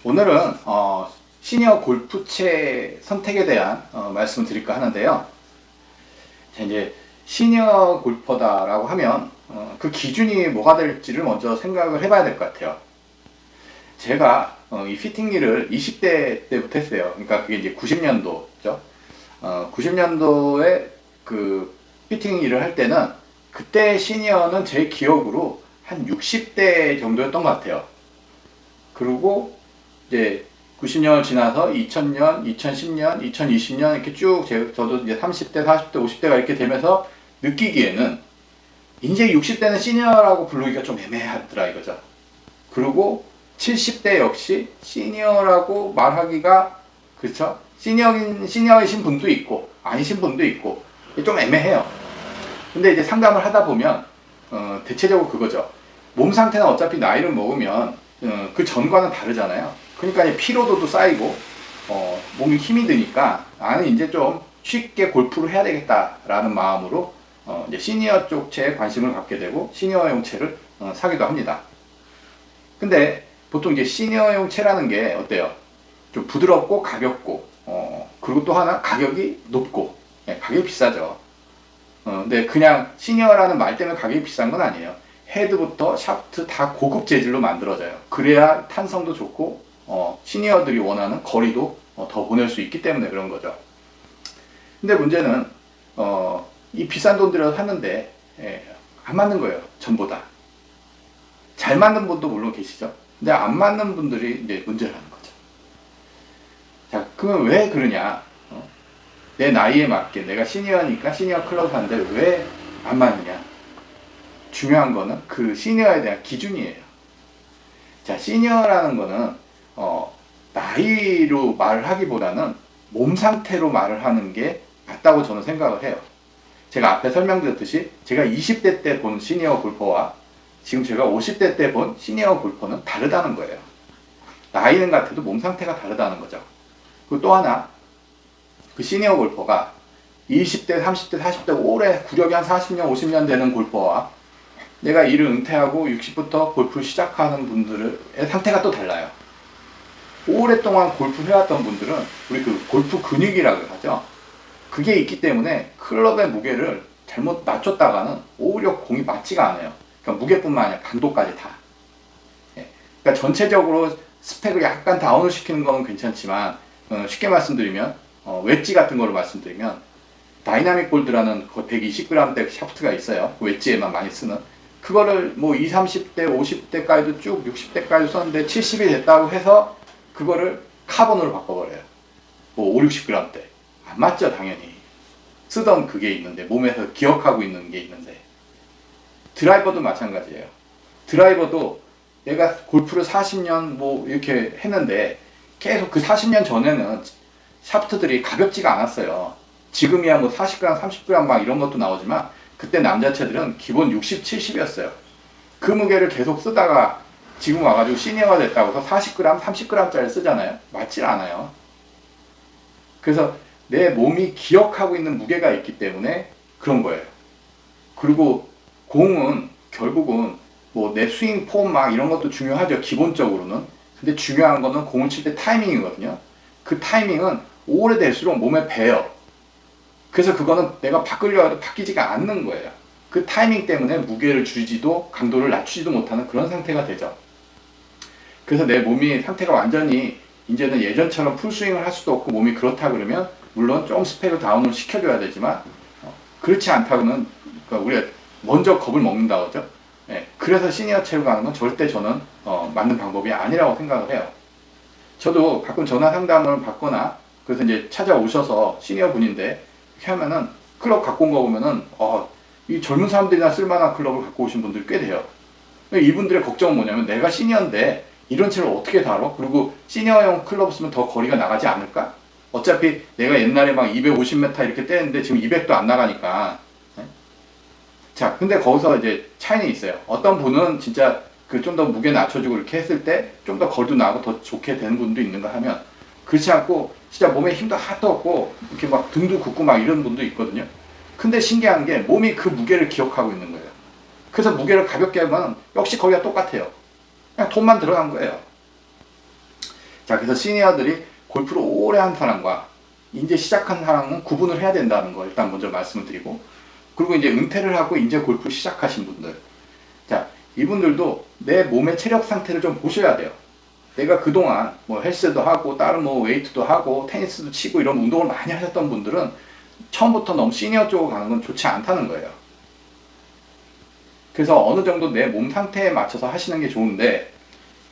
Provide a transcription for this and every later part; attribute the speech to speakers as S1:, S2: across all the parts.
S1: 오늘은 시니어 골프채 선택에 대한 말씀을 드릴까 하는데요. 자, 이제 시니어 골퍼다라고 하면 그 기준이 뭐가 될지를 먼저 생각을 해봐야 될 것 같아요. 제가 이 피팅 일을 20대 때부터 했어요. 그러니까 그게 이제 90년도죠. 90년도에 그 피팅 일을 할 때는 그때 시니어는 제 기억으로 한 60대 정도였던 것 같아요. 그리고 이제 90년을 지나서 2000년, 2010년, 2020년 이렇게 쭉 저도 이제 30대, 40대, 50대가 이렇게 되면서 느끼기에는 이제 60대는 시니어라고 부르기가 좀 애매하더라 이거죠. 그리고 70대 역시 시니어라고 말하기가 그렇죠. 시니어이신 분도 있고 아니신 분도 있고 좀 애매해요. 근데 이제 상담을 하다 보면 대체적으로 그거죠. 몸 상태는 어차피 나이를 먹으면 그 전과는 다르잖아요. 그러니까 피로도도 쌓이고 몸이 힘이 드니까 나는 이제 좀 쉽게 골프를 해야 되겠다라는 마음으로 이제 시니어 쪽 채에 관심을 갖게 되고 시니어용 채를 사기도 합니다. 근데 보통 이제 시니어용 채라는 게 어때요? 좀 부드럽고 가볍고 그리고 또 하나 가격이 높고 가격이 비싸죠. 근데 그냥 시니어라는 말 때문에 가격이 비싼 건 아니에요. 헤드부터 샤프트 다 고급 재질로 만들어져요. 그래야 탄성도 좋고 시니어들이 원하는 거리도 더 보낼 수 있기 때문에 그런 거죠. 근데 문제는 이 비싼 돈 들여서 샀는데 안 맞는 거예요. 전부 다. 잘 맞는 분도 물론 계시죠. 근데 안 맞는 분들이 이제 문제라는 거죠. 자, 그러면 왜 그러냐? 내 나이에 맞게 내가 시니어니까 시니어 클럽 하는데 왜 안 맞느냐? 중요한 거는 그 시니어에 대한 기준이에요. 자, 시니어라는 거는 나이로 말을 하기보다는 몸 상태로 말을 하는 게 맞다고 저는 생각을 해요. 제가 앞에 설명드렸듯이 제가 20대 때 본 시니어 골퍼와 지금 제가 50대 때 본 시니어 골퍼는 다르다는 거예요. 나이는 같아도 몸 상태가 다르다는 거죠. 그리고 또 하나, 그 시니어 골퍼가 20대, 30대, 40대 오래 구력이 한 40년, 50년 되는 골퍼와 내가 일을 은퇴하고 60부터 골프를 시작하는 분들의 상태가 또 달라요. 오랫동안 골프 해왔던 분들은 우리 그 골프 근육이라고 하죠. 그게 있기 때문에 클럽의 무게를 잘못 낮췄다가는 오히려 공이 맞지가 않아요. 그러니까 무게뿐만 아니라 강도까지 다. 그러니까 전체적으로 스펙을 약간 다운을 시키는 건 괜찮지만 쉽게 말씀드리면 웨지 같은 거로 말씀드리면 다이나믹 골드라는 120g대 샤프트가 있어요. 그 웨지에만 많이 쓰는. 그거를 뭐 20, 30대, 50대까지도 쭉 60대까지 썼는데 70이 됐다고 해서 그거를 카본으로 바꿔버려요. 뭐 5, 60g대. 안 맞죠, 당연히. 쓰던 그게 있는데, 몸에서 기억하고 있는 게 있는데. 드라이버도 마찬가지예요. 드라이버도 내가 골프를 40년 뭐 이렇게 했는데 계속 그 40년 전에는 샤프트들이 가볍지가 않았어요. 지금이야 뭐 40g, 30g 막 이런 것도 나오지만 그때 남자체들은 기본 60, 70이었어요. 그 무게를 계속 쓰다가 지금 와가지고 시니어가 됐다고 해서 40g, 30g짜리 쓰잖아요. 맞질 않아요. 그래서 내 몸이 기억하고 있는 무게가 있기 때문에 그런 거예요. 그리고 공은 결국은 뭐 내 스윙 폼 막 이런 것도 중요하죠. 기본적으로는. 근데 중요한 거는 공을 칠 때 타이밍이거든요. 그 타이밍은 오래될수록 몸에 배요. 그래서 그거는 내가 바꾸려고 해도 바뀌지가 않는 거예요. 그 타이밍 때문에 무게를 줄이지도 강도를 낮추지도 못하는 그런 상태가 되죠. 그래서 내 몸이 상태가 완전히 이제는 예전처럼 풀스윙을 할 수도 없고 몸이 그렇다 그러면 물론 좀 스펙을 다운을 시켜줘야 되지만 그렇지 않다고는 그러니까 우리가 먼저 겁을 먹는다고 하죠. 그래서 시니어 체로 가는 건 절대 저는 맞는 방법이 아니라고 생각을 해요. 저도 가끔 전화 상담을 받거나 그래서 이제 찾아오셔서 시니어 분인데 이렇게 하면은 클럽 갖고 온 거 보면은 이 젊은 사람들이나 쓸만한 클럽을 갖고 오신 분들이 꽤 돼요. 이분들의 걱정은 뭐냐면 내가 시니어인데 이런 채를 어떻게 다뤄? 그리고 시니어용 클럽 쓰면 더 거리가 나가지 않을까? 어차피 내가 옛날에 막 250m 이렇게 떼는데 지금 200도 안 나가니까. 자, 근데 거기서 이제 차이는 있어요. 어떤 분은 진짜 그 좀 더 무게 낮춰주고 이렇게 했을 때 좀 더 거리도 나고 더 좋게 되는 분도 있는가 하면 그렇지 않고 진짜 몸에 힘도 하나도 없고 이렇게 막 등도 굽고 막 이런 분도 있거든요. 근데 신기한 게 몸이 그 무게를 기억하고 있는 거예요. 그래서 무게를 가볍게 하면 역시 거기가 똑같아요. 그냥 돈만 들어간 거예요. 자, 그래서 시니어들이 골프를 오래 한 사람과 이제 시작한 사람은 구분을 해야 된다는 거 일단 먼저 말씀을 드리고, 그리고 이제 은퇴를 하고 이제 골프 시작하신 분들, 자, 이분들도 내 몸의 체력 상태를 좀 보셔야 돼요. 내가 그동안 뭐 헬스도 하고 다른 뭐 웨이트도 하고 테니스도 치고 이런 운동을 많이 하셨던 분들은 처음부터 너무 시니어 쪽으로 가는 건 좋지 않다는 거예요. 그래서 어느 정도 내 몸 상태에 맞춰서 하시는 게 좋은데,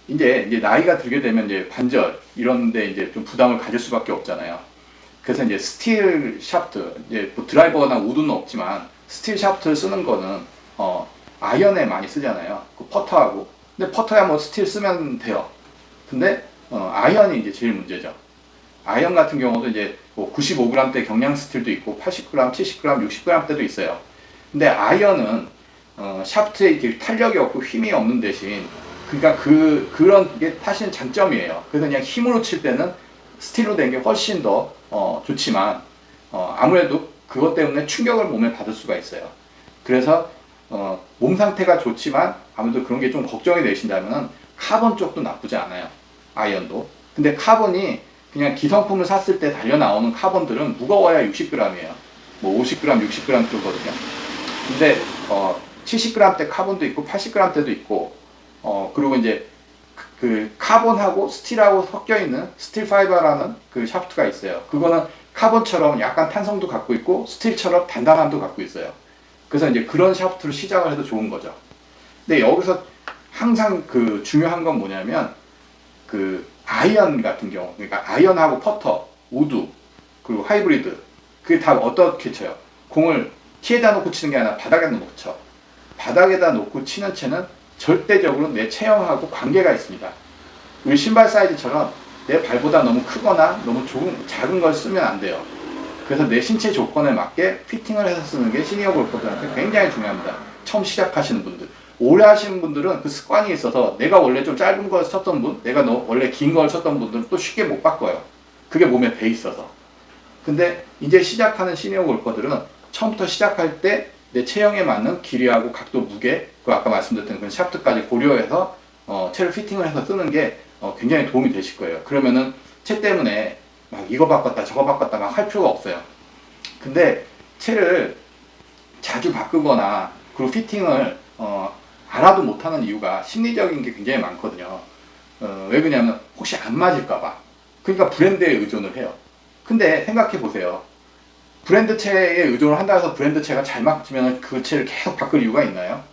S1: 이제 나이가 들게 되면 이제 관절 이런데 이제 좀 부담을 가질 수밖에 없잖아요. 그래서 이제 스틸 샤프트, 이제 뭐 드라이버나 우드는 없지만 스틸 샤프트를 쓰는 거는 아이언에 많이 쓰잖아요. 그 퍼터하고. 근데 퍼터야 뭐 스틸 쓰면 돼요. 근데 아이언이 이제 제일 문제죠. 아이언 같은 경우도 이제 뭐 95g대 경량 스틸도 있고 80g, 70g, 60g대도 있어요. 근데 아이언은 샤프트에 이렇게 탄력이 없고 힘이 없는 대신, 그러니까 그런 게 사실은 장점이에요. 그래서 그냥 힘으로 칠 때는 스틸로 된 게 훨씬 더 좋지만 아무래도 그것 때문에 충격을 몸에 받을 수가 있어요. 그래서 몸 상태가 좋지만 아무래도 그런 게 좀 걱정이 되신다면 카본 쪽도 나쁘지 않아요. 아이언도. 근데 카본이 그냥 기성품을 샀을 때 달려 나오는 카본들은 무거워야 60g이에요. 뭐 50g, 60g 그러거든요. 근데 70g대 카본도 있고 80g대도 있고, 그리고 이제 그 카본하고 스틸하고 섞여 있는 스틸 파이버라는 그 샤프트가 있어요. 그거는 카본처럼 약간 탄성도 갖고 있고 스틸처럼 단단함도 갖고 있어요. 그래서 이제 그런 샤프트로 시작을 해도 좋은 거죠. 근데 여기서 항상 그 중요한 건 뭐냐면, 그 아이언 같은 경우, 그러니까 아이언하고 퍼터, 우드, 그리고 하이브리드, 그게 다 어떻게 쳐요? 공을 티에다 놓고 치는 게 아니라 바닥에다 놓고 쳐. 바닥에다 놓고 치는 채는 절대적으로 내 체형하고 관계가 있습니다. 우리 신발 사이즈처럼 내 발보다 너무 크거나 너무 작은 걸 쓰면 안 돼요. 그래서 내 신체 조건에 맞게 피팅을 해서 쓰는 게 시니어 골퍼들한테 굉장히 중요합니다. 처음 시작하시는 분들. 오래 하시는 분들은 그 습관이 있어서 내가 원래 좀 짧은 걸 쳤던 분, 내가 원래 긴 걸 쳤던 분들은 또 쉽게 못 바꿔요. 그게 몸에 배 있어서. 근데 이제 시작하는 시니어 골퍼들은 처음부터 시작할 때 내 체형에 맞는 길이하고 각도, 무게, 그 아까 말씀드렸던 그 샤프트까지 고려해서 채를 피팅을 해서 쓰는 게 굉장히 도움이 되실 거예요. 그러면은 채 때문에 막 이거 바꿨다 저거 바꿨다 막 할 필요가 없어요. 근데 채를 자주 바꾸거나 그리고 피팅을 알아도 못하는 이유가 심리적인 게 굉장히 많거든요. 왜 그러냐면 혹시 안 맞을까봐. 그러니까 브랜드에 의존을 해요. 근데 생각해 보세요. 브랜드 채에 의존을 한다 해서 브랜드 채가 잘 맞으면 그 채를 계속 바꿀 이유가 있나요?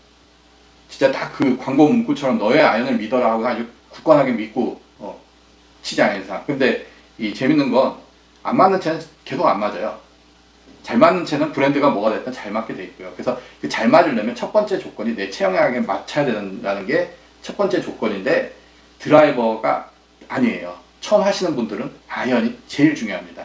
S1: 진짜 다 그 광고 문구처럼 너의 아이언을 믿어라 하고 아주 굳건하게 믿고 치지 않은 이상. 근데 이 재밌는 건 안 맞는 채는 계속 안 맞아요. 잘 맞는 채는 브랜드가 뭐가 됐든 잘 맞게 돼 있고요. 그래서 그 잘 맞으려면 첫 번째 조건이 내 체형에 맞춰야 된다는 게 첫 번째 조건인데, 드라이버가 아니에요. 처음 하시는 분들은 아이언이 제일 중요합니다.